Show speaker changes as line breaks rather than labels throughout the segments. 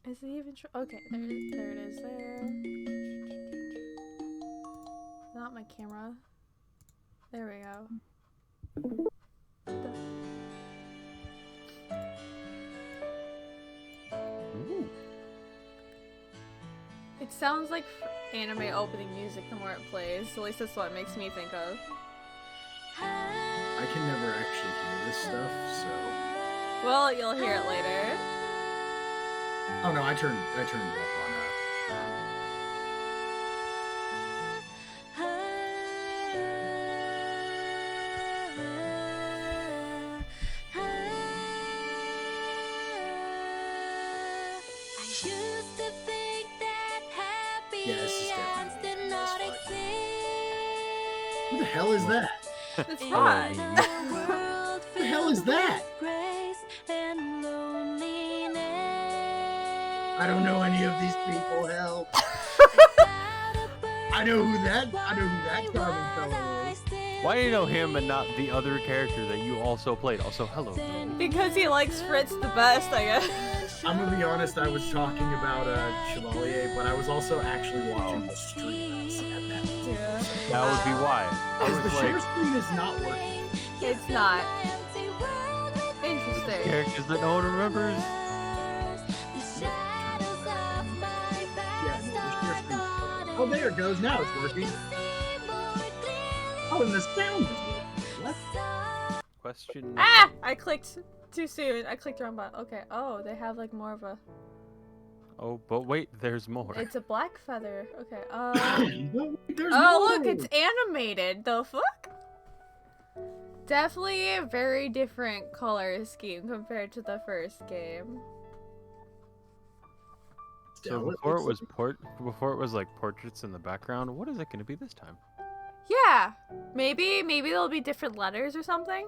Is it even true? Okay, there it is there. Not my camera. There we go.
Ooh.
It sounds like anime opening music the more it plays. At least that's what it makes me think of.
I can never actually hear this stuff, so.
Well, you'll hear it later.
Oh no, I turned it up on Yeah, this is definitely not Who the hell is that?
It's Rod.
Who the hell is that? I don't know any of these people. Help! I know who that charming fellow is.
Why do you know him and not the other character that you also played? Also, hello.
Because he likes Fritz the best, I guess.
I'm gonna be honest, I was talking about Chavalier, but I was also actually watching the streams at that point.
Yeah.
That would be why. I
Because the
was
share
like,
screen is not working.
It's not. Interesting.
characters that no one remembers.
Yeah, no, the share screen. Oh, there it goes. Now it's working. Oh, and the sound is working. What?
Question.
Ah! I clicked too soon. I clicked the wrong button. Okay. Oh, they have like more of a.
Oh, but wait, there's more.
It's a black feather. Okay.
There's
Oh,
more.
look, it's animated. The fuck? Definitely a very different color scheme compared to the first game.
So before it was like portraits in the background, what is it going to be this time?
Yeah. Maybe there'll be different letters or something.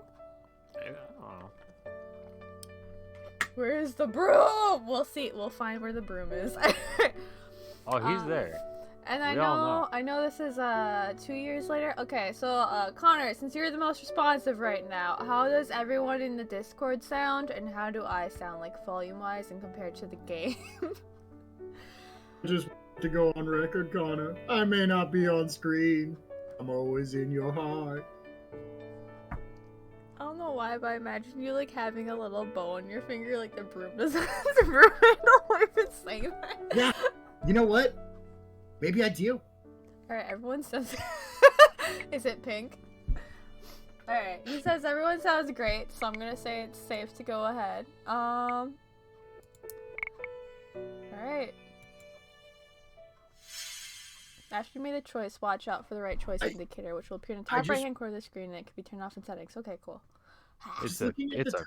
I don't know.
Where is the broom? We'll see. We'll find where the broom is.
Oh, he's there.
And
We all
I know this is 2 years later. Okay, so Connor, since you're the most responsive right now, how does everyone in the Discord sound, and how do I sound, like volume-wise and compared to the game?
Just to go on record, Connor. I may not be on screen. I'm always in your heart.
I don't know why, but I imagine you like having a little bow on your finger, like the broom does. The broom handle. I've been saying that.
Yeah. You know what? Maybe I do.
Alright, everyone says. Is it pink? Alright, he says everyone sounds great, so I'm gonna say it's safe to go ahead. Alright. After you made a choice, watch out for the right choice indicator, which will appear in the top right-hand corner of the screen, and it can be turned off in settings. Okay, cool.
It's a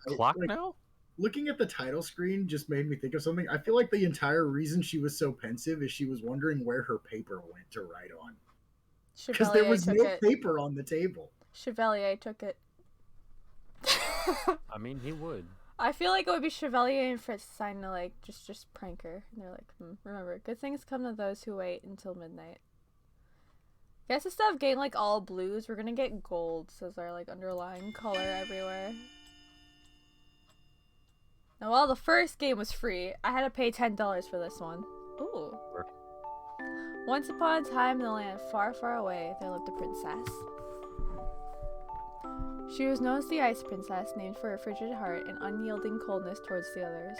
clock now?
Looking at the title screen just made me think of something. I feel like the entire reason she was so pensive is she was wondering where her paper went to write on. Because there was no paper on the table.
Chevalier took it.
I mean, he would.
I feel like it would be Chevalier and Fritz deciding to like just prank her. And they're like, remember, good things come to those who wait until midnight. Guess instead of getting like all blues, we're gonna get golds as our like underlying color everywhere. Now, while the first game was free, I had to pay $10 for this one. Ooh. Once upon a time in a land far, far away, there lived a princess. She was known as the Ice Princess, named for her frigid heart and unyielding coldness towards the others.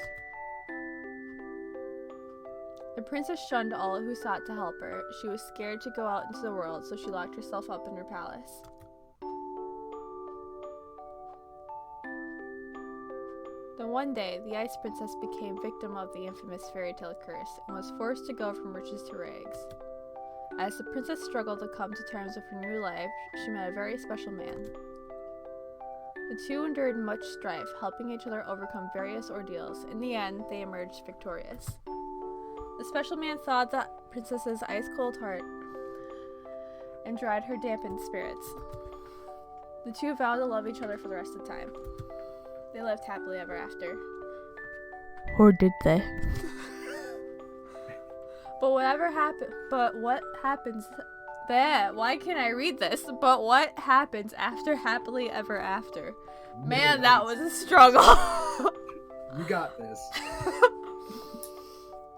The princess shunned all who sought to help her. She was scared to go out into the world, so she locked herself up in her palace. Then one day, the Ice Princess became victim of the infamous fairy tale curse and was forced to go from riches to rags. As the princess struggled to come to terms with her new life, she met a very special man. The two endured much strife, helping each other overcome various ordeals. In the end, they emerged victorious. The special man thawed the princess's ice-cold heart and dried her dampened spirits. The two vowed to love each other for the rest of the time. They lived happily ever after. Or did they? What happens... Why can't I read this? But what happens after happily ever after? Man, that was a struggle.
You got this.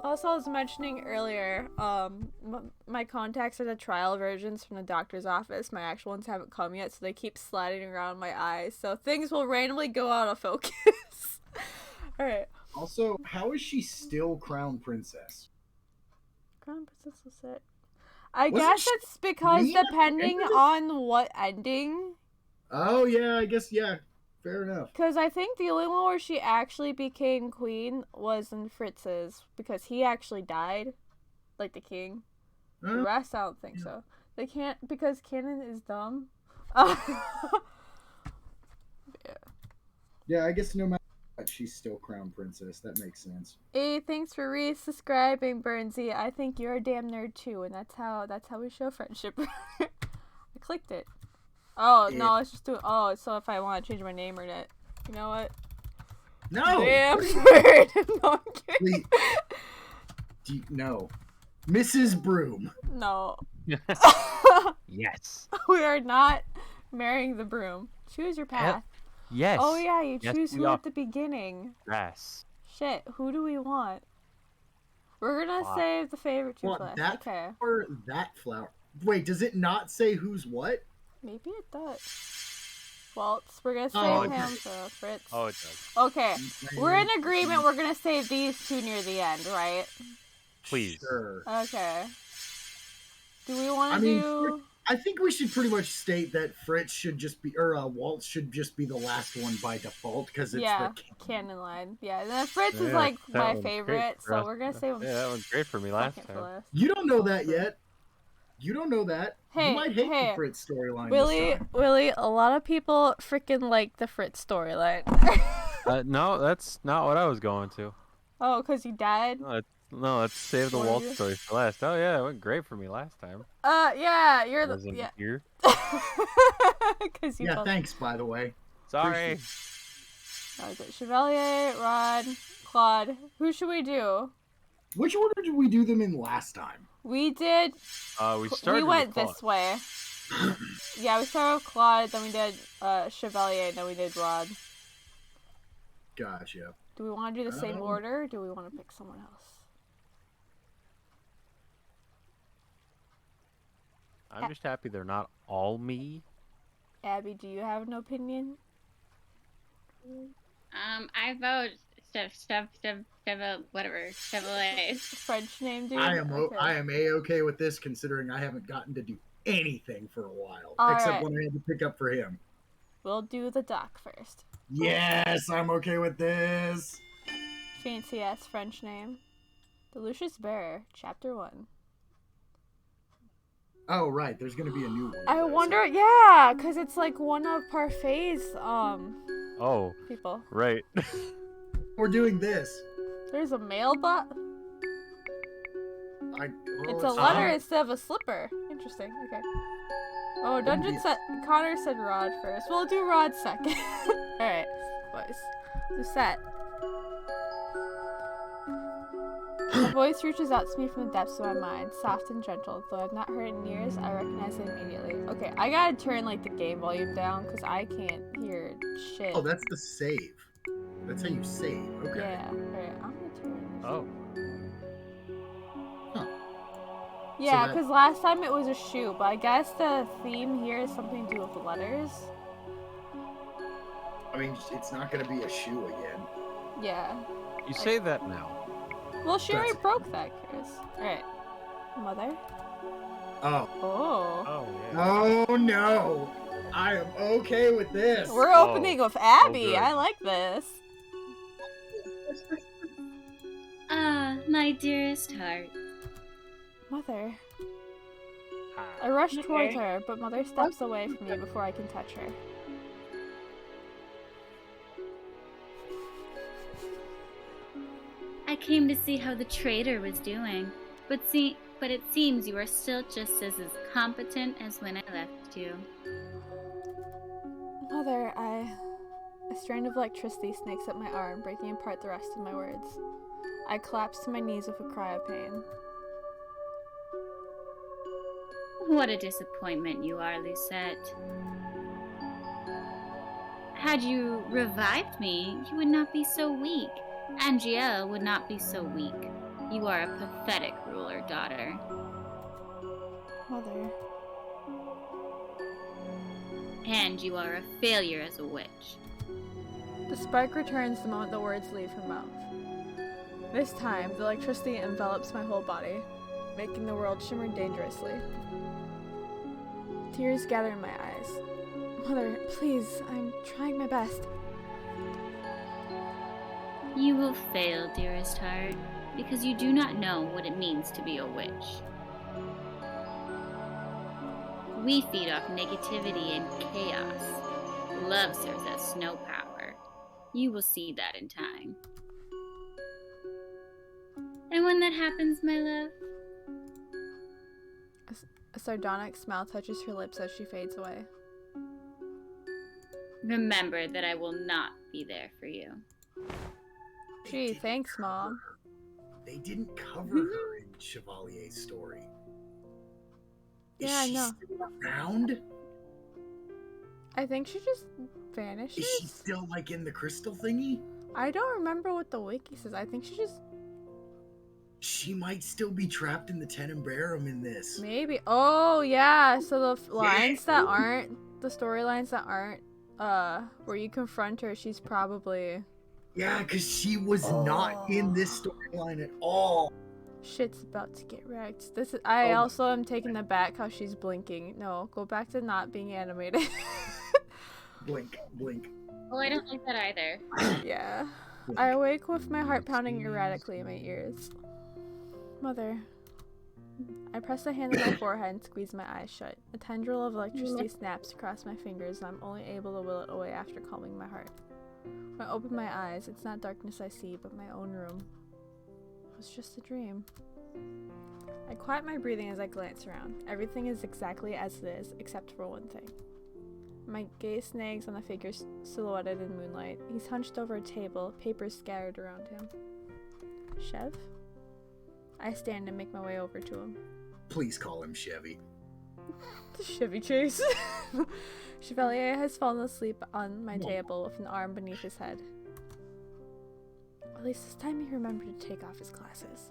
Also, I was mentioning earlier, my contacts are the trial versions from the doctor's office. My actual ones haven't come yet, so they keep sliding around my eyes. So things will randomly go out of focus. Alright.
Also, how is she still crown princess?
Crown Princess was it? I
Wasn't
guess
she
it's because
queen at the
depending
end of it?
on what ending.
Oh, yeah, I guess, yeah. Fair enough.
Because I think the only one where she actually became queen was in Fritz's, because he actually died, like the king. The rest, I don't think so. They can't, because canon is dumb. Yeah.
Yeah, I guess no matter what, she's still crown princess. That makes sense.
Hey, thanks for resubscribing, Burnsy. I think you're a damn nerd too, and that's how we show friendship. I clicked it. Oh no, it's just doing. Oh, so if I want to change my name or not, you know what?
No.
Damn nerd. No, I'm kidding.
No, Mrs. Broom.
No.
Yes.
We are not marrying the broom. Choose your path.
Yes.
Oh yeah, you
Yes,
choose
we
who
are.
at the beginning.
Yes.
Shit, who do we want? We're gonna save the favorite two for last.
That
Okay.
or that flower? Wait, does it not say who's what?
Maybe it does. Waltz, we're gonna save
Oh,
him for Fritz.
Oh, it does.
Okay, we're in agreement. We're gonna save these two near the end, right?
Please.
Sure.
Okay. Do we want to do?
I think we should pretty much state that Fritz should just be, or Waltz should just be the last one by default because it's the
canon line. Yeah, and then Fritz is like my favorite, so we're gonna save him.
Yeah, that one's great for me last time.
You don't know that yet. You don't know that.
Hey,
you might hate the Fritz storyline.
Willie, a lot of people freaking like the Fritz storyline.
No, that's not what I was going to.
Oh, because he died?
No, let's save the Waltz story for last. Oh yeah, it went great for me last time.
Yeah, you're the
here.
Yeah,
thanks by the way.
Sorry.
Was it Chevalier, Rod, Claude? Who should we do?
Which order did we do them in last time?
We did.
We
went this way. Yeah, we started with Claude, then we did Chevalier, then we did Rod.
Gotcha.
Do we want to do the same order, or do we want to pick someone else?
I'm just happy they're not all me.
Abby, do you have an opinion?
I vote whatever. Chevalier.
French name, dude.
I am a-okay with this, considering I haven't gotten to do anything for a while, except when I had to pick up for him.
We'll do the doc first.
Yes, I'm okay with this.
Fancy ass French name. The Lucius Bearer, Chapter 1.
Oh, right. There's going to be a new one.
I wonder, yeah, because it's like one of Parfait's, people.
Right.
We're doing this.
There's a mailbot. It's a letter instead of a slipper. Interesting. Okay. Oh, Connor said Rod first. We'll do Rod second. Alright, boys. Do set. A voice reaches out to me from the depths of my mind, soft and gentle. Though I've not heard it in years, I recognize it immediately. Okay, I gotta turn like the game volume down because I can't hear shit.
Oh, that's the save. That's how you save. Okay.
Yeah. Alright, I'm gonna turn.
Oh.
Huh.
Yeah, because last time it was a shoe, but I guess the theme here is something to do with the letters.
I mean, it's not going to be a shoe again.
Yeah.
You say that now.
Well, she already broke that, Chris. Alright. Mother?
Oh.
Oh.
Oh, yeah.
Oh, no. I am okay with this.
We're opening with Abby. I like this.
My dearest heart.
Mother. I rush towards her, but Mother steps away from me before I can touch her.
I came to see how the traitor was doing, but it seems you are still just as competent as when I left you.
Mother, A strand of electricity snakes up my arm, breaking apart the rest of my words. I collapse to my knees with a cry of pain.
What a disappointment you are, Lucette. Had you revived me, you would not be so weak. Angela would not be so weak. You are a pathetic ruler, daughter.
Mother.
And you are a failure as a witch.
The spark returns the moment the words leave her mouth. This time, the electricity envelops my whole body, making the world shimmer dangerously. Tears gather in my eyes. Mother, please, I'm trying my best.
You will fail, dearest heart, because you do not know what it means to be a witch. We feed off negativity and chaos. Love serves as snow power. You will see that in time. And when that happens, my love?
A sardonic smile touches her lips as she fades away.
Remember that I will not be there for you.
Gee, thanks, Mom.
They didn't cover her in Chevalier's story. Is
Yeah, I
she
know.
still around?
I think she just vanishes.
Is she still like in the crystal thingy?
I don't remember what the wiki says. I think she just...
She might still be trapped in the Tenebrarum in this.
Maybe. Oh, yeah. So the lines that aren't... The storylines that aren't... where you confront her, she's probably...
Yeah, because she was not in this storyline at all.
Shit's about to get wrecked. This is... I also am taking the back how she's blinking. No, go back to not being animated.
Blink, blink.
Oh, I don't like that either.
Yeah.
Blink.
I awake with my heart pounding erratically in my ears. Mother. I press a hand on my forehead and squeeze my eyes shut. A tendril of electricity snaps across my fingers and I'm only able to will it away after calming my heart. When I open my eyes, it's not darkness I see, but my own room. It was just a dream. I quiet my breathing as I glance around. Everything is exactly as it is, except for one thing. My gaze snags on the figure silhouetted in moonlight. He's hunched over a table, papers scattered around him. Chev? I stand and make my way over to him.
Please call him Chevy.
The Chevy chase. Chavalier has fallen asleep on my table with an arm beneath his head. At least this time he remembered to take off his glasses.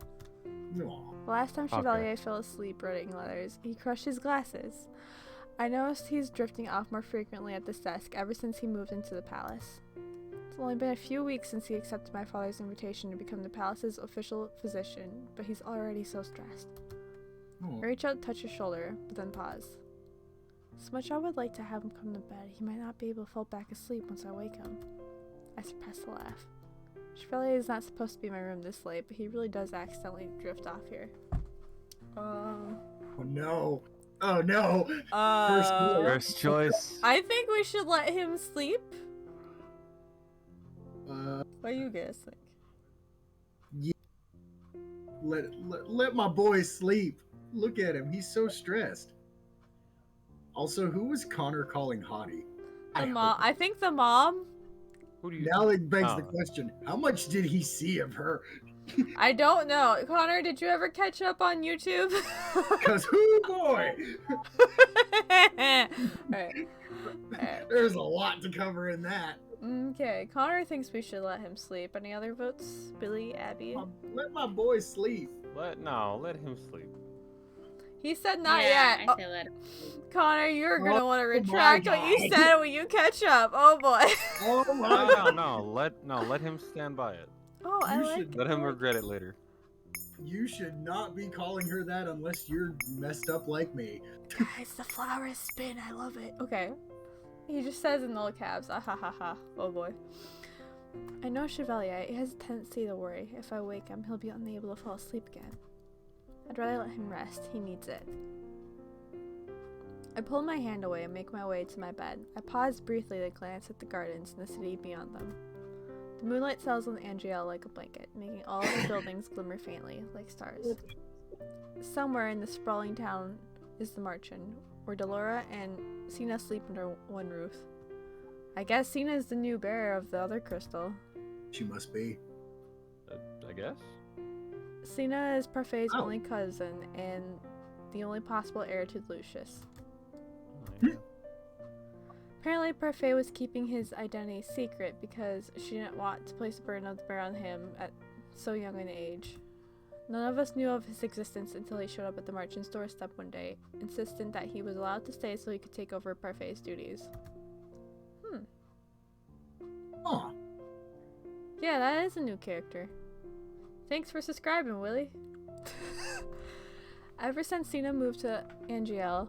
Aww.
The last time Chavalier fell asleep writing letters, he crushed his glasses. I noticed he's drifting off more frequently at this desk ever since he moved into the palace. It's only been a few weeks since he accepted my father's invitation to become the palace's official physician, but he's already so stressed. I reach out to touch his shoulder, but then pause. So much I would like to have him come to bed, he might not be able to fall back asleep once I wake him. I suppress a laugh. Chevalier is not supposed to be in my room this late, but he really does accidentally drift off here.
Oh no. Oh no.
First choice.
I think we should let him sleep. What do you guys think?
Yeah. Let my boy sleep. Look at him. He's so stressed. Also, who was Connor calling Hottie?
The mom. I think the mom.
Who do you?
Now it begs the question: how much did he see of her?
I don't know. Connor, did you ever catch up on YouTube?
Because who boy?
Alright.
There's a lot to cover in that.
Okay, Connor thinks we should let him sleep. Any other votes? Billy, Abby?
Let my boy sleep.
Let him sleep.
He said not yet.
I feel that.
Connor, you're gonna want to retract what you said when you catch up. Oh boy.
Oh my
No, let him stand by it.
Oh, I like it.
Let him regret it later.
You should not be calling her that unless you're messed up like me.
Guys, the flowers spin. I love it. Okay. He just says in all caps, ah ha ha ha. Oh boy. I know Chavalier. He has a tendency to worry. If I wake him, he'll be unable to fall asleep again. I'd rather let him rest. He needs it. I pull my hand away and make my way to my bed. I pause briefly to glance at the gardens and the city beyond them. The moonlight settles on Angel like a blanket, making all the buildings glimmer faintly, like stars. Somewhere in the sprawling town is the Marchen, where Delora and Sina sleep under one roof. I guess Sina is the new bearer of the other crystal.
She must be.
I guess.
Sina is Parfait's only cousin and the only possible heir to Lucius.
Oh, yeah.
Apparently, Parfait was keeping his identity secret because she didn't want to place the burden of the bear on him at so young an age. None of us knew of his existence until he showed up at the merchant's doorstep one day, insistent that he was allowed to stay so he could take over Parfait's duties.
Aw.
Yeah, that is a new character. Thanks for subscribing, Willie. Ever since Cena moved to Angiel,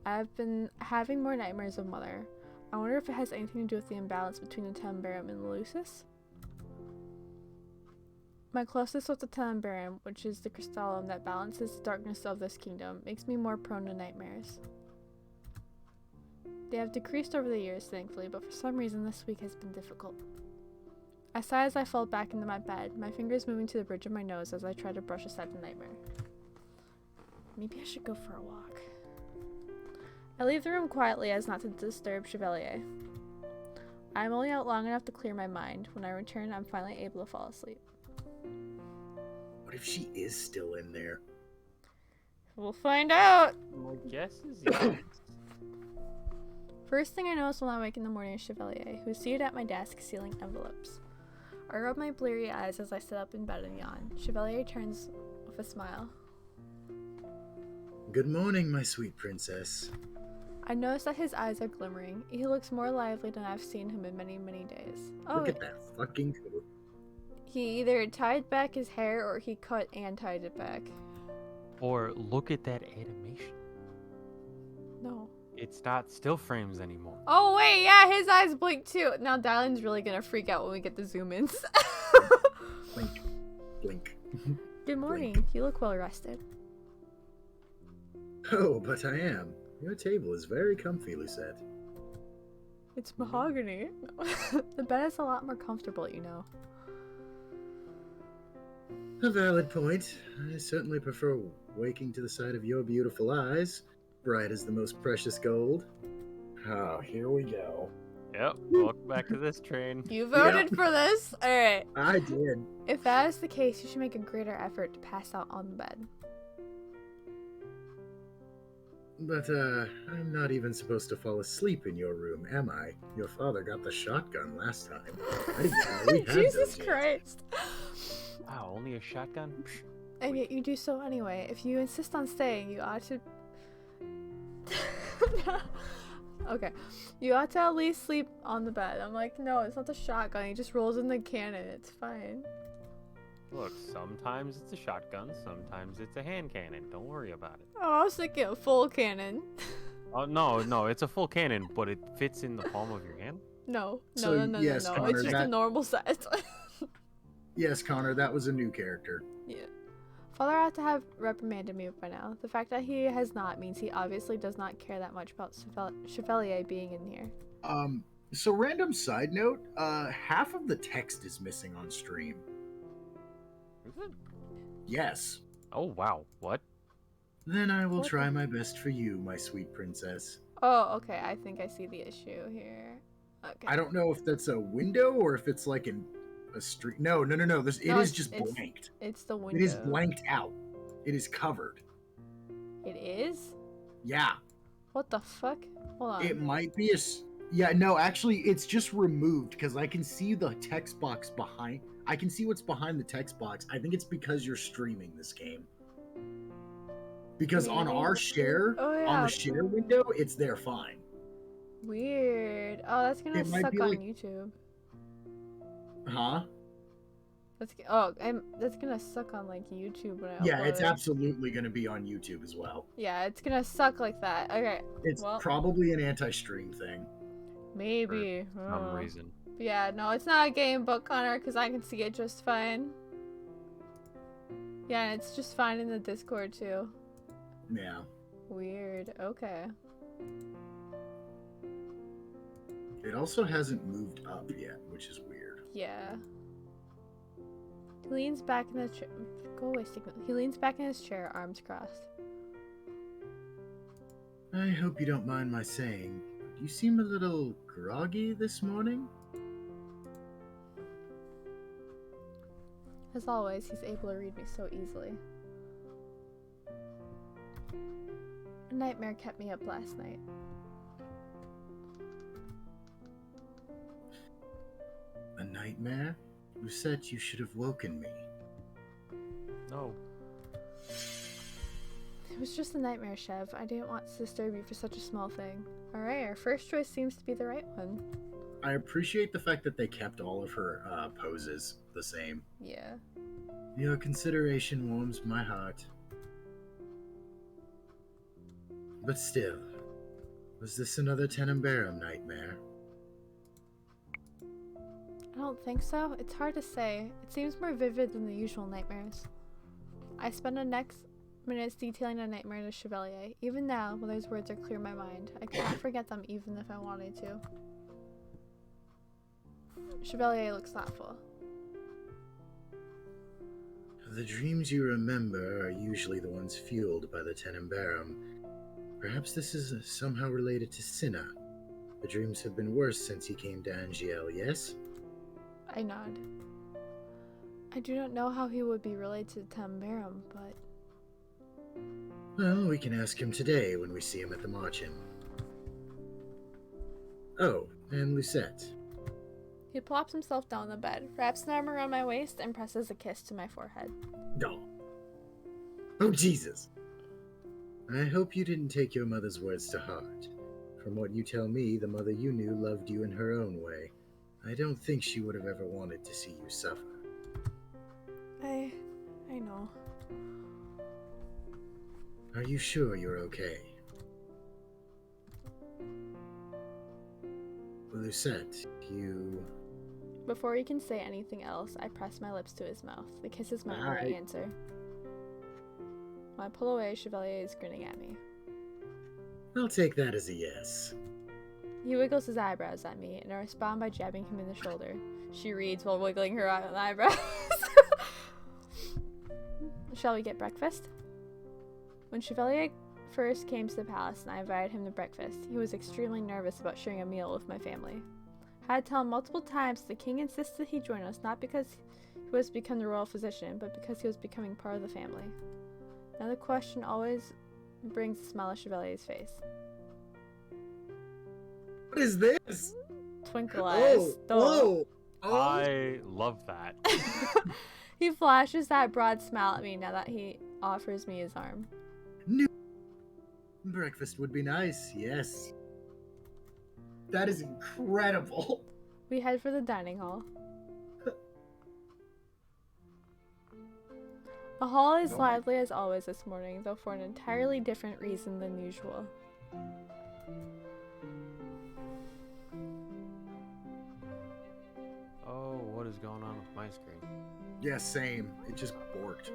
I've been having more nightmares of Mother. I wonder if it has anything to do with the imbalance between the Telembarum and the Lucis? My closest with the Telembarum, which is the crystallum that balances the darkness of this kingdom, makes me more prone to nightmares. They have decreased over the years, thankfully, but for some reason this week has been difficult. I sigh as I fall back into my bed, my fingers moving to the bridge of my nose as I try to brush aside the nightmare. Maybe I should go for a walk. I leave the room quietly as not to disturb Chevalier. I am only out long enough to clear my mind. When I return, I'm finally able to fall asleep.
What if she is still in there?
We'll find out!
My guess is yes.
First thing I notice when I wake in the morning is Chavalier, who's seated at my desk sealing envelopes. I rub my bleary eyes as I sit up in bed and yawn. Chevalier turns with a smile.
Good morning, my sweet princess.
I notice that his eyes are glimmering. He looks more lively than I've seen him in many, many days.
Look at that fucking coat.
He either tied back his hair or he cut and tied it back.
Or look at that animation.
No.
It's not still frames anymore.
Oh wait, yeah, his eyes blink too. Now Dylan's really gonna freak out when we get the zoom-ins.
Blink. Blink.
Good morning.
Blink.
You look well rested.
Oh, but I am. Your table is very comfy, Lucette.
It's mahogany. The bed is a lot more comfortable, you know.
A valid point. I certainly prefer waking to the sight of your beautiful eyes, bright as the most precious gold. Oh, here we go.
Yep, welcome back to this train.
You voted for this? Alright.
I did.
If that is the case, you should make a greater effort to pass out on the bed.
But, I'm not even supposed to fall asleep in your room, am I? Your father got the shotgun last time. I didn't know we had
Jesus
those yet.
Christ.
Wow, only a shotgun? Psh.
And yet you do so anyway. If you insist on staying, you ought to... Okay. You ought to at least sleep on the bed. I'm like, no, it's not the shotgun. He just rolls in the cannon. It's fine.
Look, sometimes it's a shotgun, sometimes it's a hand cannon. Don't worry about it.
Oh, I was thinking a full cannon.
Oh, no, it's a full cannon, but it fits in the palm of your hand?
No.
So,
No.
yes,
It's
Connor,
just a normal size.
Yes, Connor, that was a new character.
Yeah. Father ought to have reprimanded me by now. The fact that he has not means he obviously does not care that much about Chevalier being in here.
So random side note, half of the text is missing on stream.
Is it?
Yes.
Oh, wow. What?
Then I will
What
try
the-
my best for you, my sweet princess.
Oh, okay. I think I see the issue here. Okay.
I don't know if that's a window or if it's like a street. No. It
No,
is just
it's-
blanked.
It's the window.
It is blanked out. It is covered.
It is?
Yeah.
What the fuck? Hold on.
It might be yeah, no, actually, it's just removed because I can see the text box behind. I can see what's behind the text box. I think it's because you're streaming this game. Because on
Maybe.
our share,
Oh,
on
yeah.
the share window, it's there fine.
Weird. Oh, that's gonna
It might
suck
be
on
like-
YouTube.
Huh?
That's gonna suck on like YouTube when I
Yeah,
upload
it's
it.
absolutely going to be on YouTube as well.
Yeah, it's gonna suck like that. Okay,
It's
Well-
probably an anti-stream thing.
maybe.
For some reason.
Yeah, no, it's not a game book, Connor, because I can see it just fine. Yeah, and it's just fine in the Discord too.
Yeah.
Weird. Okay.
It also hasn't moved up yet, which is weird.
Yeah. He leans back in the chair. Go away, Stigma. He leans back in his chair, arms crossed.
I hope you don't mind my saying, you seem a little groggy this morning?
As always, he's able to read me so easily. A nightmare kept me up last night.
A nightmare? Lucette, you should have woken me.
No.
was just a nightmare, Chev. I didn't want to disturb you for such a small thing. Alright, our first choice seems to be the right one.
I appreciate the fact that they kept all of her poses the same.
Yeah.
Your consideration warms my heart. But still, was this another Tenenbaum nightmare?
I don't think so. It's hard to say. It seems more vivid than the usual nightmares. I spend the next minutes detailing a nightmare to Chevalier. Even now, when those words are clear in my mind, I cannot forget them even if I wanted to. Chevalier looks thoughtful.
The dreams you remember are usually the ones fueled by the Tenenbaum. Perhaps this is somehow related to Cinna. The dreams have been worse since he came to Angiel, yes?
I nod. I do not know how he would be related to Tenenbaum, but...
Well, we can ask him today when we see him at the Marchen. Oh, and Lucette.
He plops himself down on the bed, wraps an arm around my waist, and presses a kiss to my forehead.
Oh, Jesus. I hope you didn't take your mother's words to heart. From what you tell me, the mother you knew loved you in her own way. I don't think she would have ever wanted to see you suffer.
I know.
Are you sure you're okay? Lucette, you...
Before he can say anything else, I press my lips to his mouth. The kiss is my only answer. When I pull away, Chevalier is grinning at me.
I'll take that as a yes.
He wiggles his eyebrows at me, and I respond by jabbing him in the shoulder. She reads while wiggling her eyebrows. Shall we get breakfast? When Chavalier first came to the palace and I invited him to breakfast, he was extremely nervous about sharing a meal with my family. I had to tell him multiple times the king insisted he join us not because he was to become the royal physician, but because he was becoming part of the family. Now the question always brings a smile to Chevalier's face.
What is this?
Twinkle eyes.
Oh.
I love that.
He flashes that broad smile at me now that he offers me his arm.
Breakfast would be nice, yes. That is incredible.
We head for the dining hall. The hall is lively as always this morning, though for an entirely different reason than usual.
Oh, what is going on with my screen?
Yeah, same. It just borked.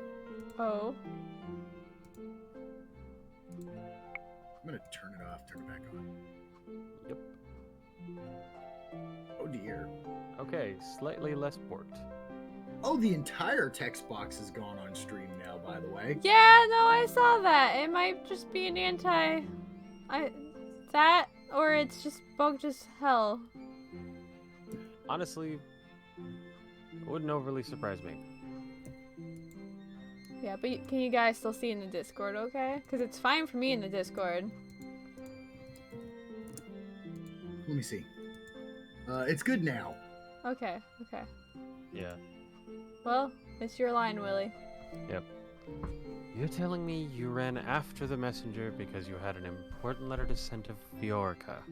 Oh.
I'm gonna turn it off, turn it back on.
Yep.
Oh dear.
Okay, slightly less borked.
Oh, the entire text box is gone on stream now, by the way.
Yeah, no, I saw that. It might just be an that, or it's just bugged as hell.
Honestly, it wouldn't overly surprise me.
Yeah, but can you guys still see in the Discord, okay? Because it's fine for me in the Discord.
Let me see. It's good now.
Okay, okay.
Yeah.
Well, it's your line, Willie.
Yep. You're telling me you ran after the messenger because you had an important letter to send to Fiorca?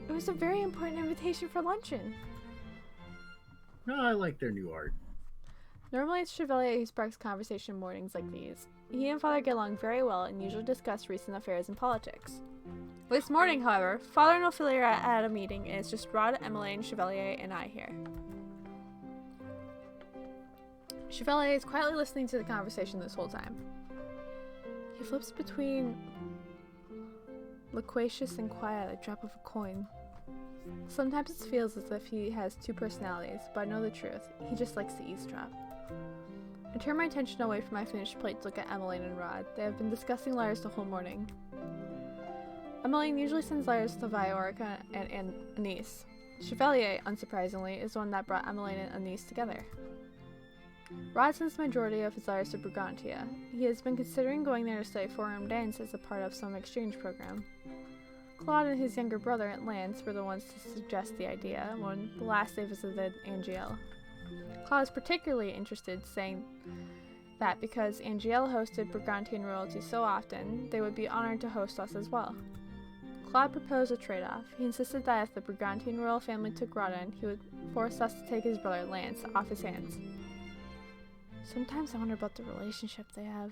It was a very important invitation for luncheon.
No, I like their new art.
Normally it's Chevalier who sparks conversation mornings like these. He and Father get along very well and usually discuss recent affairs and politics. This morning, however, Father and Ophelia are at a meeting and it's just Rod, Emmeline, Chevalier, and I here. Chevalier is quietly listening to the conversation this whole time. He flips between loquacious and quiet like a drop of a coin. Sometimes it feels as if he has two personalities, but I know the truth. He just likes to eavesdrop. I turn my attention away from my finished plate to look at Emmeline and Rod. They have been discussing letters the whole morning. Emmeline usually sends letters to Viorica and Anise. Chevalier, unsurprisingly, is the one that brought Emmeline and Anise together. Rod sends the majority of his letters to Brigantia. He has been considering going there to study foreign dance as a part of some exchange program. Claude and his younger brother, Lance, were the ones to suggest the idea when the last they visited Angiel. Claude is particularly interested, saying That because Angiel hosted Brigantian royalty so often, they would be honored to host us as well. Claude proposed a trade-off. He insisted that if the Brigantian royal family took Rodin, he would force us to take his brother Lance off his hands. Sometimes I wonder about the relationship they have.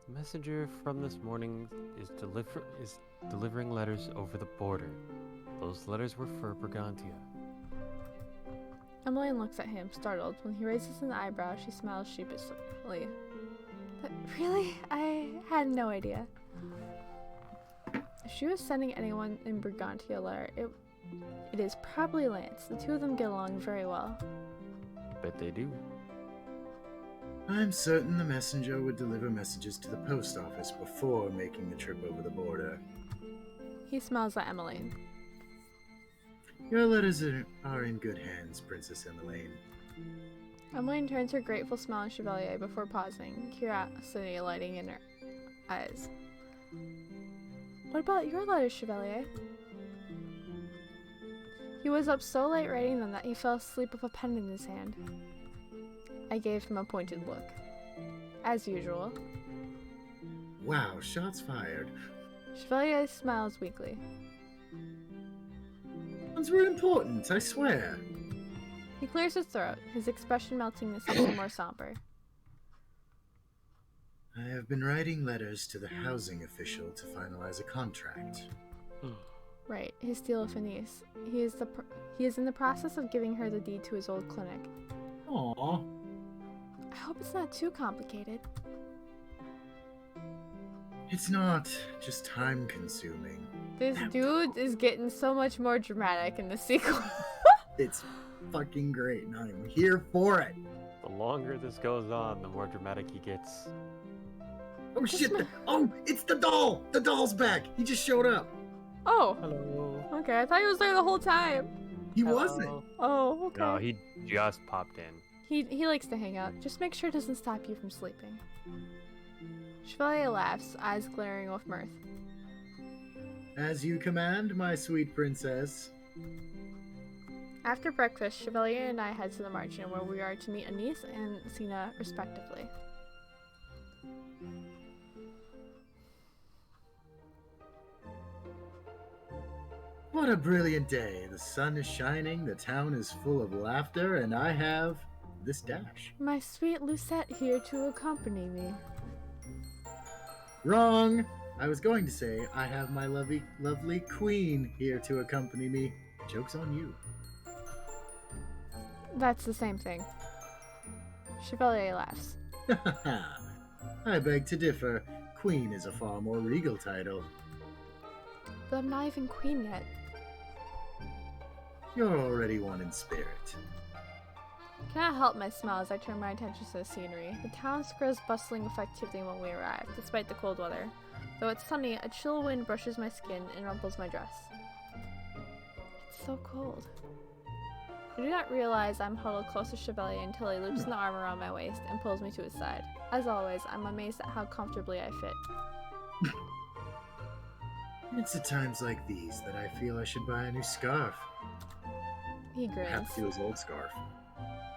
The messenger from this morning is delivering letters over the border. Those letters were for Brigantia.
Emmeline looks at him, startled. When he raises an eyebrow, she smiles sheepishly. But really? I had no idea. If she was sending anyone in Brigantia a letter, it is probably Lance. The two of them get along very well.
Bet they do.
I'm certain the messenger would deliver messages to the post office before making the trip over the border.
He smiles at Emmeline.
Your letters are in good hands, Princess Emmeline.
Emmeline turns her grateful smile on Chevalier before pausing, curiosity lighting in her eyes. What about your letters, Chevalier? He was up so late writing them that he fell asleep with a pen in his hand. I gave him a pointed look. As usual.
Wow, shots fired.
Chevalier smiles weakly.
Ones were important, I swear.
He clears his throat, his expression melting to something more somber.
I have been writing letters to the housing official to finalize a contract.
Right, his deal with Anise. He is in the process of giving her the deed to his old clinic.
Aww.
I hope it's not too complicated.
It's not just time-consuming.
This dude is getting so much more dramatic in the sequel.
It's fucking great, and I'm here for it.
The longer this goes on, the more dramatic he gets.
Oh shit! Oh, it's the doll! The doll's back! He just showed up!
Oh,
Hello.
okay. I thought he was there the whole time.
He
Hello.
wasn't!
Oh, okay.
No, he just popped in.
He likes to hang out. Just make sure it doesn't stop you from sleeping. Chevalier laughs, eyes glaring with mirth.
As you command, my sweet princess.
After breakfast, Chevalier and I head to the marching where we are to meet Anise and Sina respectively.
What a brilliant day. The sun is shining, the town is full of laughter, and I have this dash.
My sweet Lucette here to accompany me.
Wrong! I was going to say, I have my lovely queen here to accompany me. Joke's on you.
That's the same thing. Chevalier laughs.
I beg to differ. Queen is a far more regal title.
But I'm not even queen yet.
You're already one in spirit.
Cannot help my smile as I turn my attention to the scenery. The town square is bustling with activity when we arrive, despite the cold weather. Though it's sunny, a chill wind brushes my skin and rumples my dress. It's so cold. I do not realize I'm huddled close to Chevalier until he loops an arm around my waist and pulls me to his side. As always, I'm amazed at how comfortably I fit.
It's at times like these that I feel I should buy a new scarf.
He grins.
Perhaps to his old scarf.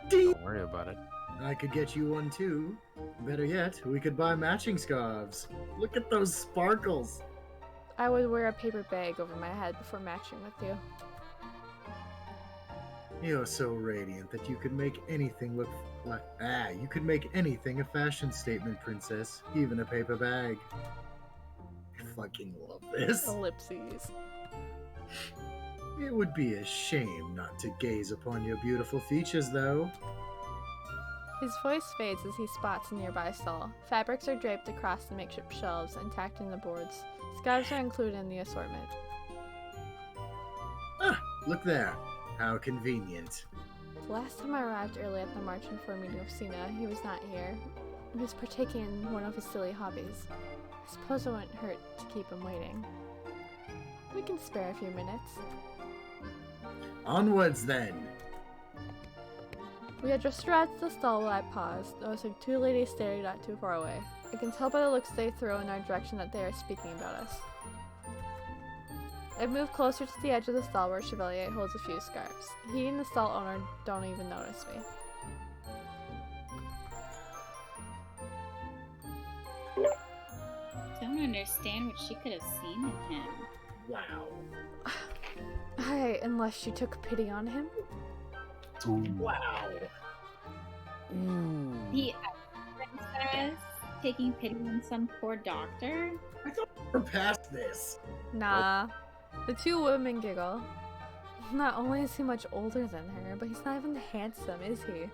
Don't worry about it.
I could get you one too. Better yet, we could buy matching scarves. Look at those sparkles.
I would wear a paper bag over my head before matching with you.
You're so radiant that you could make anything look like... you could make anything a fashion statement, princess. Even a paper bag. I fucking love this.
Ellipses.
It would be a shame not to gaze upon your beautiful features, though.
His voice fades as he spots a nearby stall. Fabrics are draped across the makeshift shelves and tacked in the boards. Scarves are included in the assortment.
Ah, look there. How convenient.
The last time I arrived early at the marching for a meeting with Sina, he was not here. He was partaking in one of his silly hobbies. I suppose it wouldn't hurt to keep him waiting. We can spare a few minutes.
Onwards, then.
We had just arrived at the stall when I paused, noticing two ladies staring not too far away. I can tell by the looks they throw in our direction that they are speaking about us. I move closer to the edge of the stall where Chevalier holds a few scarves. He and the stall owner don't even notice me.
Don't understand what she could have seen in him.
Wow.
Unless she took pity on him.
Wow.
The princess taking pity on some poor doctor?
I thought we were past this.
Nah. The two women giggle. Not only is he much older than her, but he's not even handsome, is he?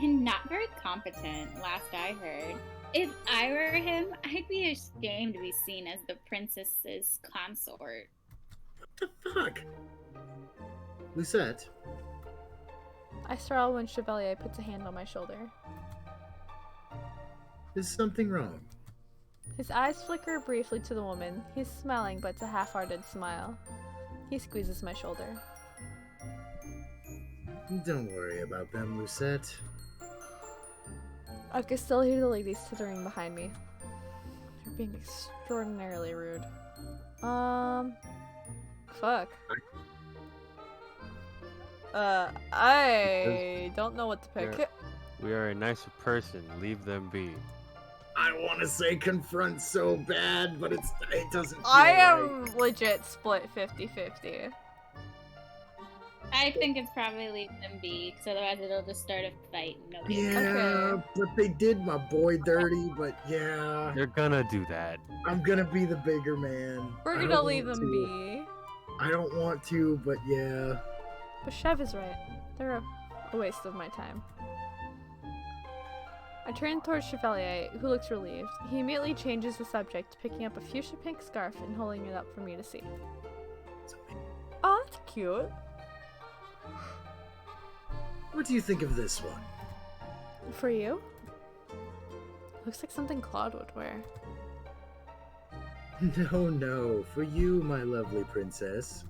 And not very competent, last I heard. If I were him, I'd be ashamed to be seen as the princess's consort.
What the fuck? Lucette?
I startle when Chevalier puts a hand on my shoulder.
Is something wrong?
His eyes flicker briefly to the woman. He's smiling, but it's a half-hearted smile. He squeezes my shoulder.
Don't worry about them, Lucette.
I can still hear the ladies tittering behind me. They're being extraordinarily rude. Fuck. I don't know what to pick.
We are a nicer person. Leave them be.
I want to say confront so bad, but it doesn't feel
I
right.
am legit split 50-50.
I think it's probably leave them be, because otherwise it'll just start a fight. And nobody
Yeah,
Okay.
but they did my boy dirty, but yeah.
They're gonna do that.
I'm gonna be the bigger man.
We're
I
gonna
don't
leave
want
them
to.
be.
I don't want to, but yeah.
But Chev is right. They're a waste of my time. I turn towards Chevalier, who looks relieved. He immediately changes the subject, picking up a fuchsia pink scarf and holding it up for me to see. Oh, that's cute.
What do you think of this one?
For you? Looks like something Claude would wear.
No, for you, my lovely princess.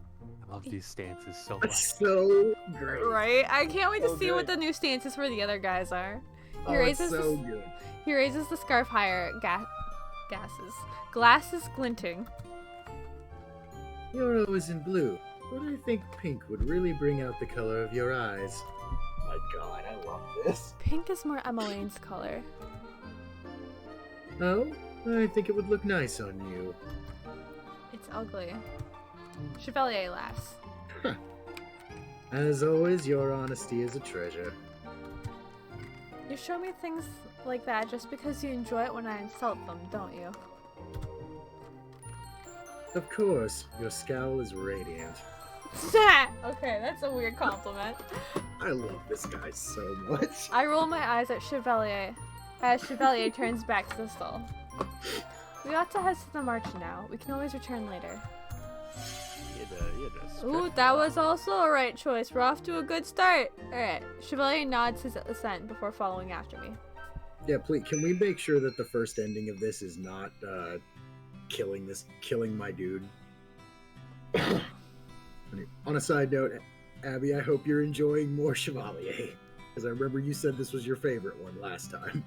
I love these stances so much.
That's so great.
Right? I can't wait to
So
see what
good.
the new stances for the other guys are.
Oh, it's so good.
He raises the scarf higher, glasses glinting.
You're always in blue, but I think pink would really bring out the color of your eyes. My god, I love this.
Pink is more Emmeline's color.
Oh, I think it would look nice on you.
It's ugly. Chevalier laughs.
As always, your honesty is a treasure.
You show me things like that just because you enjoy it when I insult them, don't you?
Of course, your scowl is radiant.
Okay, that's a weird compliment.
I love this guy so much.
I roll my eyes at Chevalier as Chevalier turns back to the stall. We ought to head to the march now. We can always return later. Ooh, that was also a right choice. We're off to a good start. Alright, Chevalier nods his assent before following after me.
Yeah, please, can we make sure that the first ending of this is not killing my dude? On a side note, Abby, I hope you're enjoying more Chevalier, because I remember you said this was your favorite one last time.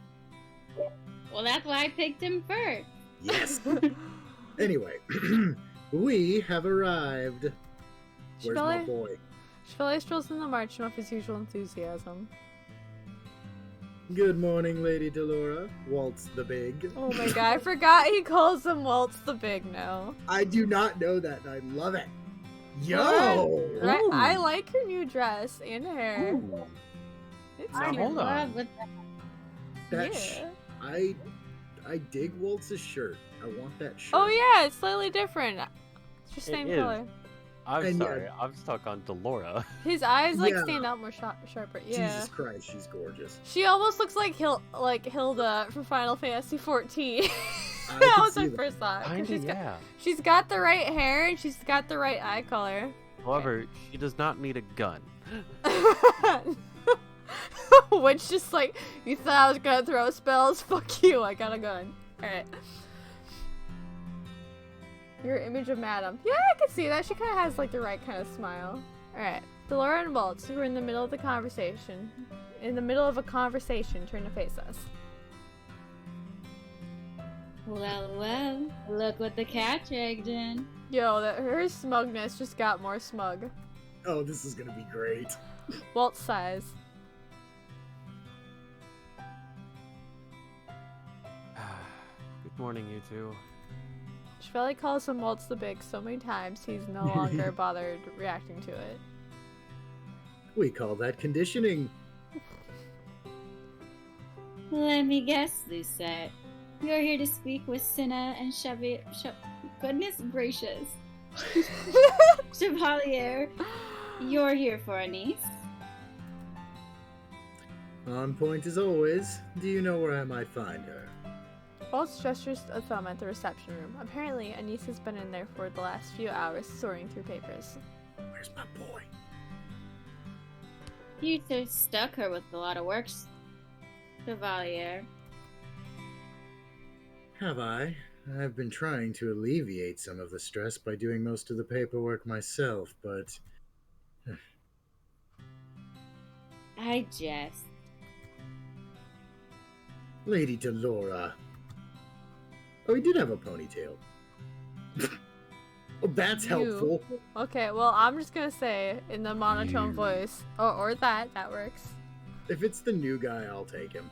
Well, that's why I picked him first.
Yes. Anyway, we have arrived. Where's my boy?
Chevalier strolls in the march with his usual enthusiasm.
Good morning, Lady Delora. Waltz the Big.
Oh my god, I forgot he calls him Waltz the Big now.
I do not know that, and I love it. Yo!
Right?
Ooh.
I like her new dress and hair.
Ooh.
It's
Now,
I'm
cute.
in
hold on.
love with that.
That
Yeah.
I dig Waltz's shirt. I want that shirt.
Oh yeah, it's slightly different. It's just
It
same
is.
color.
I'm
And,
sorry. I'm stuck on Delora.
His eyes like
Yeah.
stand out more sharper. Yeah.
Jesus Christ, she's gorgeous.
She almost looks like Hilda from Final Fantasy 14.
I
That
can
was
see
my
that.
first thought. 'cause
Kinda,
she's got,
yeah.
she's got the right hair and she's got the right eye color.
However, she does not need a gun.
Which just like, you thought I was gonna throw spells? Fuck you, I got a gun. Alright. Your image of Madam. Yeah, I can see that. She kind of has like the right kind of smile. Alright. Delora and Waltz, who are in the middle of a conversation, turn to face us.
Well, look what the cat dragged in.
Yo, her smugness just got more smug.
Oh, this is gonna be great.
Walt sighs.
Good morning, you two.
Chevalier calls him Waltz the Big so many times he's no longer bothered reacting to it.
We call that conditioning.
Let me guess, Lucette. You're here to speak with Cinna and goodness gracious. Chavalier, you're here for a niece?
On point as always. Do you know where I might find her?
Waltz gestures a thumb at the reception room. Apparently, Anise has been in there for the last few hours sorting through papers.
Where's my boy?
You two stuck her with a lot of work, Chavalier.
Have I? I've been trying to alleviate some of the stress by doing most of the paperwork myself, but...
I jest.
Lady Delora. Oh, he did have a ponytail. Oh, that's helpful.
Okay, well, I'm just gonna say in the monotone voice, or that works.
If it's the new guy, I'll take him.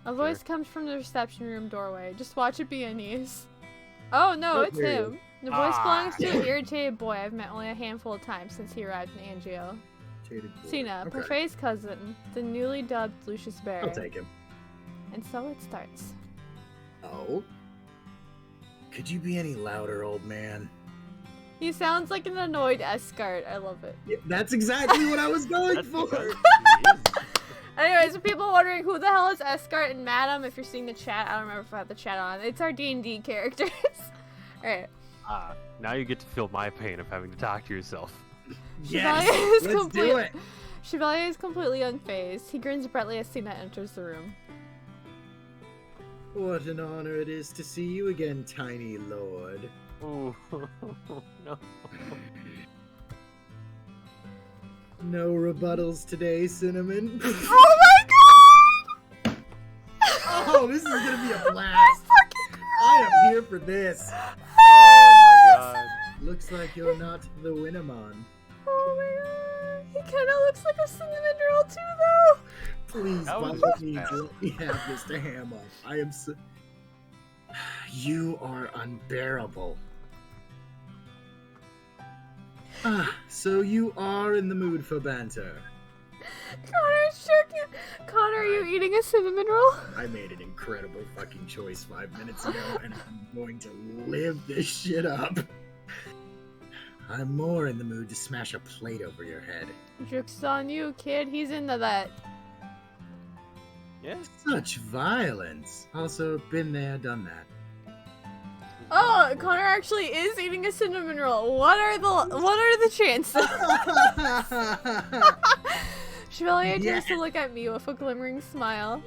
A voice comes from the reception room doorway. Just watch it be Anise. Oh no, it's
there you
him. The voice belongs to an irritated boy I've met only a handful of times since he arrived in Angio. Cena,
Okay.
Parfay's cousin, the newly dubbed Lucius Bear.
I'll take him.
And so it starts.
Oh? Could you be any louder, old man?
He sounds like an annoyed Escart. I love it.
Yeah, that's exactly what I was going for.
Anyways, for people wondering who the hell is Escart and Madam, if you're seeing the chat, I don't remember if I have the chat on. It's our D&D characters. Alright.
Now you get to feel my pain of having to talk to yourself.
Yes, let's do it.
Chevalier is completely unfazed. He grins brightly as Cena enters the room.
What an honor it is to see you again, tiny lord.
Oh, no.
No rebuttals today, Cinnamon.
Oh my god!
Oh, this is gonna be a blast. I am here for this.
Oh my god.
Looks like you're not the Winnemon.
Oh my god. He kinda looks like a cinnamon roll too, though.
Please,
That
by
was
all
bad.
means, let me have this to ham up. I am so... You are unbearable. So you are in the mood for banter.
Connor's joking. Connor, are you eating a cinnamon roll?
I made an incredible fucking choice 5 minutes ago, and I'm going to live this shit up. I'm more in the mood to smash a plate over your head.
Joke's on you, kid. He's into that.
Yeah.
Such violence. Also, been there, done that.
Oh, Connor actually is eating a cinnamon roll. What are the chances? Chevalier turns to look at me with a glimmering smile.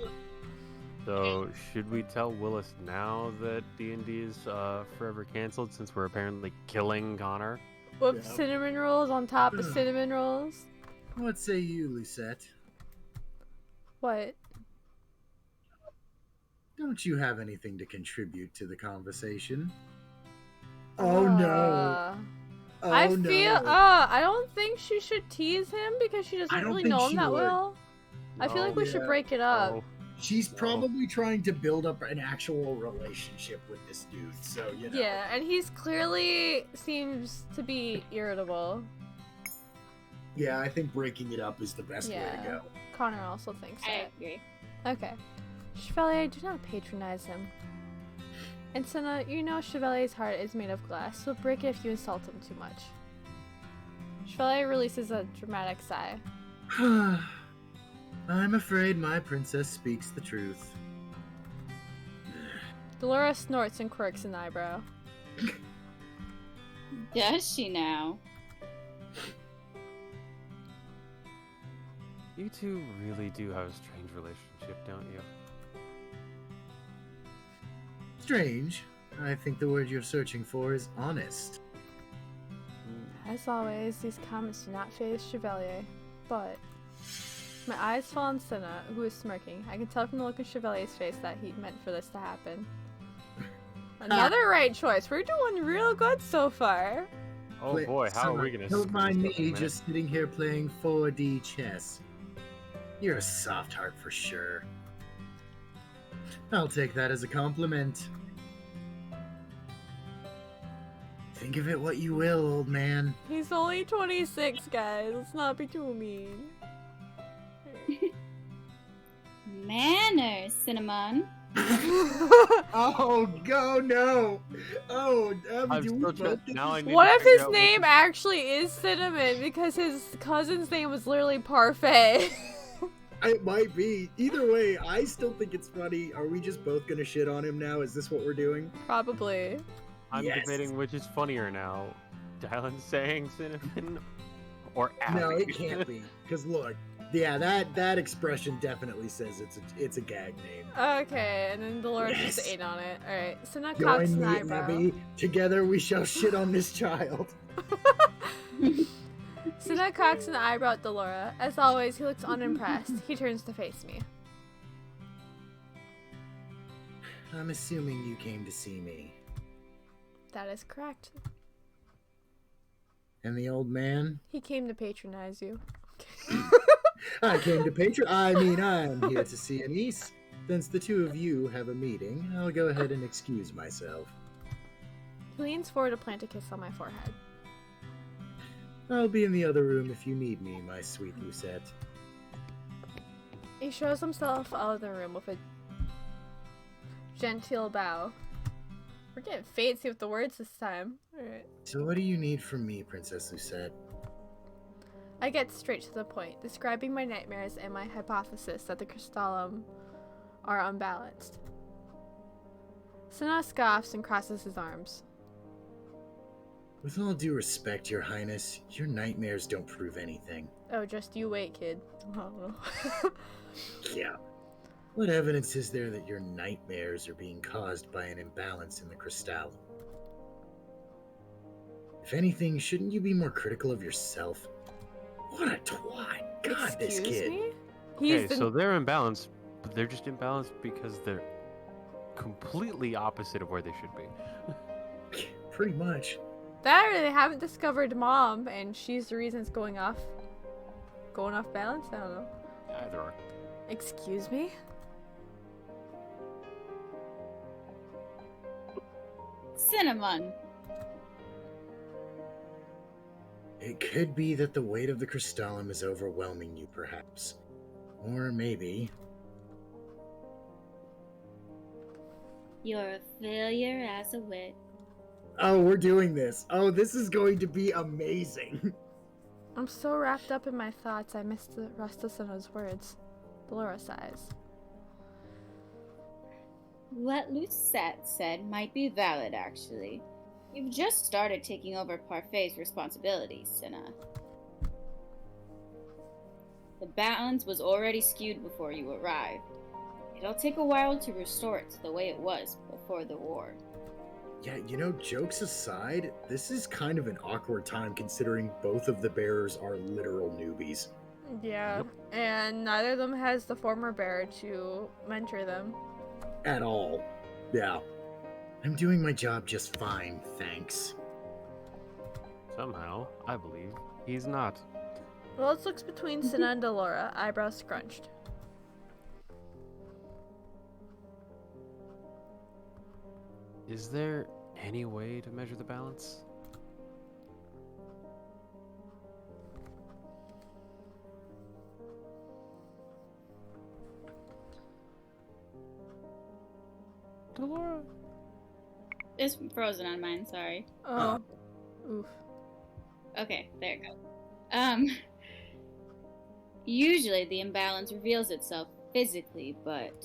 So, should we tell Willis now that D&D is forever canceled since we're apparently killing Connor?
With
Yeah.
cinnamon rolls on top of cinnamon rolls.
What say you, Lucette?
What?
Don't you have anything to contribute to the conversation? Oh no. Oh
I
no.
feel I don't think she should tease him because she
I
doesn't
don't
really
think
know him
she
that
would.
well. I feel like we should
yeah.
break it up.
Oh,
She's probably trying to build up an actual relationship with this dude, so you know.
Yeah, and he's clearly seems to be irritable.
Yeah, I think breaking it up is the best way to go.
Connor also thinks
I
that.
agree.
Okay. Chevalier, do not patronize him. And Senna, you know Chevalier's heart is made of glass, so break it if you insult him too much. Chevalier releases a dramatic sigh.
I'm afraid my princess speaks the truth.
Delora snorts and quirks an eyebrow.
Does she now?
you two really do have a strange relationship, don't you?
Strange. I think the word you're searching for is honest.
As always, these comments do not faze Chevalier, but... My eyes fall on Senna, who is smirking. I can tell from the look in Chevalier's face that he meant for this to happen. Another right choice. We're doing real good so far.
Oh boy, how are we gonna
Don't
screw
mind
this up in a
me
minute?
just sitting here playing 4D chess. You're a soft heart for sure. I'll take that as a compliment. Think of it what you will, old man.
He's only 26, guys. Let's not be too mean.
Manners, Cinnamon.
Oh, go no! Oh, Abby,
I'm
do we
still
both get
now I
this?
need
What
to
if
figure
his
out which
name
is-
actually is Cinnamon because his cousin's name was literally Parfait?
It might be. Either way, I still think it's funny. Are we just both gonna shit on him now? Is this what we're doing?
Probably.
I'm
Yes.
debating which is funnier now. Dylan saying cinnamon or Abby.
No, it can't be. Because look, yeah, that expression definitely says it's a gag name.
Okay, and then Dolores
Yes.
just ate on it. Alright, so now cocks
Join
an
me,
eyebrow.
Abby. Together we shall shit on this child.
Cinna cocks an eyebrow at Delora. As always, he looks unimpressed. He turns to face me.
I'm assuming you came to see me.
That is correct.
And the old man?
He came to patronize you.
I came to I'm here to see a niece. Since the two of you have a meeting, I'll go ahead and excuse myself.
He leans forward to plant a kiss on my forehead.
I'll be in the other room if you need me, my sweet Lucette.
He shows himself out of the room with a genteel bow. We're getting fancy with the words this time. Alright.
So what do you need from me, Princess Lucette?
I get straight to the point, describing my nightmares and my hypothesis that the crystallum are unbalanced. Cinna scoffs and crosses his arms.
With all due respect, Your Highness, your nightmares don't prove anything.
Oh, just you wait, kid. Oh.
Yeah. What evidence is there that your nightmares are being caused by an imbalance in the crystallum? If anything, shouldn't you be more critical of yourself? What a twat! God, this
Excuse
kid.
me?
Okay,
the-
so they're imbalanced, but they're just imbalanced because they're completely opposite of where they should be.
Pretty much.
That or they haven't discovered mom and she's the reason it's going off balance? I don't know.
Either or.
Excuse me?
Cinnamon.
It could be that the weight of the crystallum is overwhelming you, perhaps. Or maybe...
You're a failure as a wit.
Oh, we're doing this. Oh, this is going to be amazing.
I'm so wrapped up in my thoughts I missed the rest of Cinna's words. Delora sighs.
What Lucette said might be valid, actually. You've just started taking over Parfait's responsibilities, Cinna. The balance was already skewed before you arrived. It'll take a while to restore it to the way it was before the war.
Yeah, you know, jokes aside, this is kind of an awkward time considering both of the bearers are literal newbies.
Yeah,
Yep.
and neither of them has the former bearer to mentor them.
At all. Yeah. I'm doing my job just fine, thanks.
Somehow, I believe he's not.
Rose looks between Cinna and Delora, eyebrows scrunched.
Is there any way to measure the balance? Delora?
It's frozen on mine, sorry.
Oh. Oof.
Okay, there it goes. Usually the imbalance reveals itself physically, but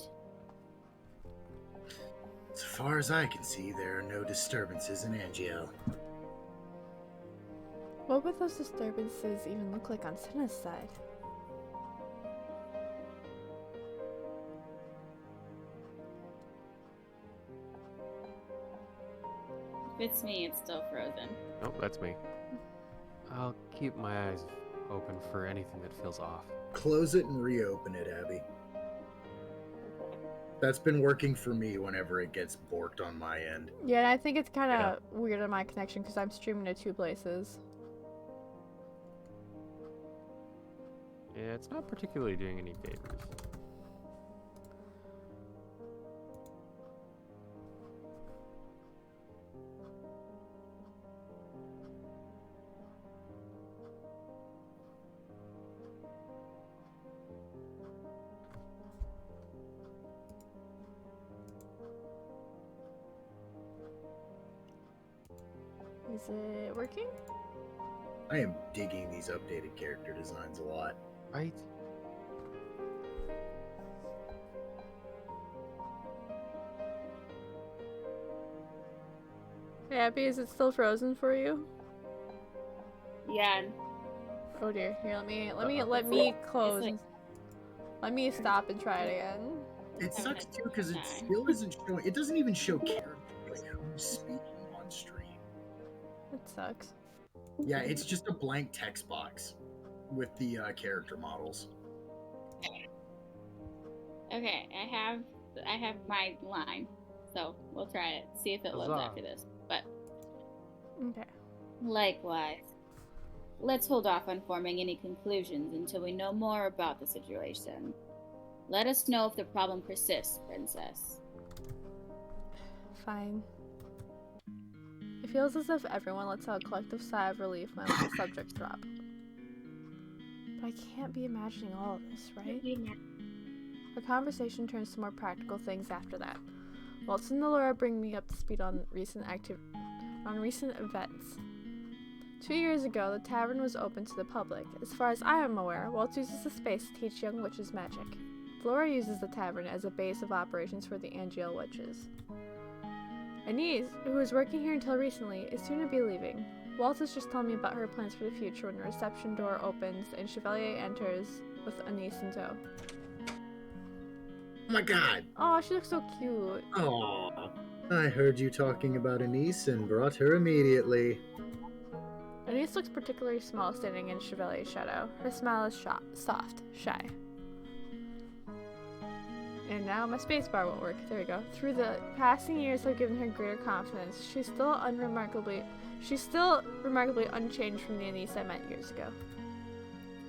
As far as I can see, there are no disturbances in Angiel.
What would those disturbances even look like on Cinna's side?
if it's me, it's still frozen.
Nope, that's me. I'll keep my eyes open for anything that feels off.
Close it and reopen it, Abby. That's been working for me whenever it gets borked on my end.
Yeah, and I think it's kind of weird on my connection because I'm streaming to 2 places.
Yeah, it's not particularly doing any favors.
Is it working?
I am digging these updated character designs a lot.
Right?
Hey, Abby, is it still frozen for you?
Yeah.
Oh dear. Here, let me close. Let me stop and try it again.
It sucks too because it still isn't showing. It doesn't even show character, like who's speaking on stream.
It sucks.
Yeah, it's just a blank text box with the character models.
Okay, I have my line, so we'll try it. See if it loads
Huzzah.
after this. But
Okay.
likewise, let's hold off on forming any conclusions until we know more about the situation. Let us know if the problem persists, Princess.
Fine. It feels as if everyone lets out a collective sigh of relief when the subjects drop. But I can't be imagining all of this, right? The conversation turns to more practical things after that. Waltz and Laura bring me up to speed on recent events. 2 years ago, the tavern was open to the public. As far as I am aware, Waltz uses the space to teach young witches magic. Laura uses the tavern as a base of operations for the Angeal witches. Anise, who was working here until recently, is soon to be leaving. Waltz is just telling me about her plans for the future when the reception door opens and Chevalier enters with Anise in tow.
Oh my god!
Oh, she looks so cute.
Oh, I heard you talking about Anise and brought her immediately.
Anise looks particularly small standing in Chevalier's shadow. Her smile is soft, shy. And now my spacebar won't work. There we go. Through the passing years have given her greater confidence. She's still remarkably unchanged from the Anise I met years ago.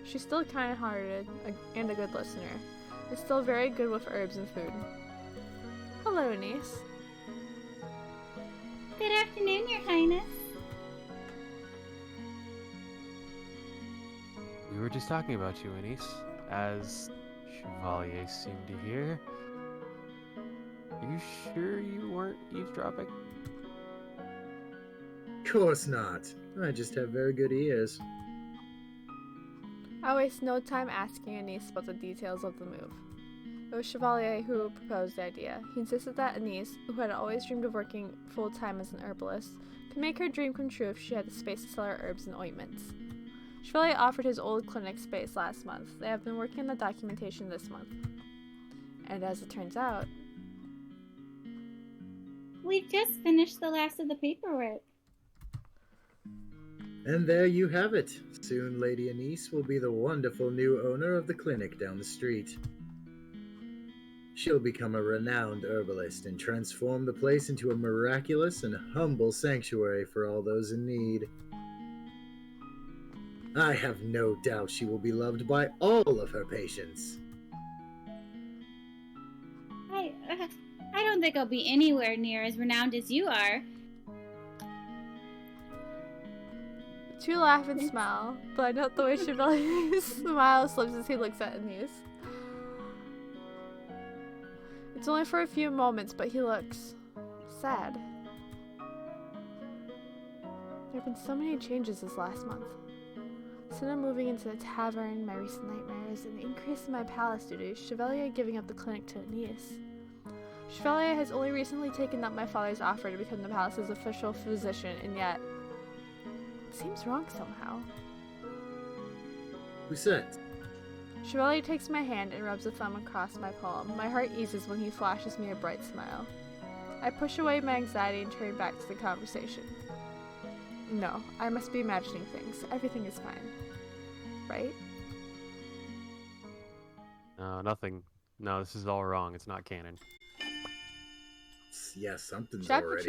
She's still kind-hearted and a good listener. And still very good with herbs and food. Hello, Anise.
Good afternoon, Your Highness.
We were just talking about you, Anise, as Chavalier seemed to hear. Are you sure you weren't eavesdropping?
Of course not. I just have very good ears.
I waste no time asking Anise about the details of the move. It was Chavalier who proposed the idea. He insisted that Anise, who had always dreamed of working full-time as an herbalist, could make her dream come true if she had the space to sell her herbs and ointments. Chavalier offered his old clinic space last month. They have been working on the documentation this month. And as it turns out...
We've just finished the last of the paperwork.
And there you have it. Soon Lady Anise will be the wonderful new owner of the clinic down the street. She'll become a renowned herbalist and transform the place into a miraculous and humble sanctuary for all those in need. I have no doubt she will be loved by all of her patients.
I don't think I'll be anywhere near as renowned as you are.
The two laugh and smile, but I note the way Chevalier's smile slips as he looks at Anise. It's only for a few moments, but he looks sad. There have been so many changes this last month. Instead of moving into the tavern, my recent nightmares, and the increase in my palace duties, Chavalier giving up the clinic to Anise. Chavalier has only recently taken up my father's offer to become the palace's official physician, and yet it seems wrong somehow.
Who said?
Chavalier takes my hand and rubs a thumb across my palm. My heart eases when he flashes me a bright smile. I push away my anxiety and turn back to the conversation. No, I must be imagining things. Everything is fine. Right?
No, nothing. No, this is all wrong. It's not canon.
Yes, something's
Chapter
already.
2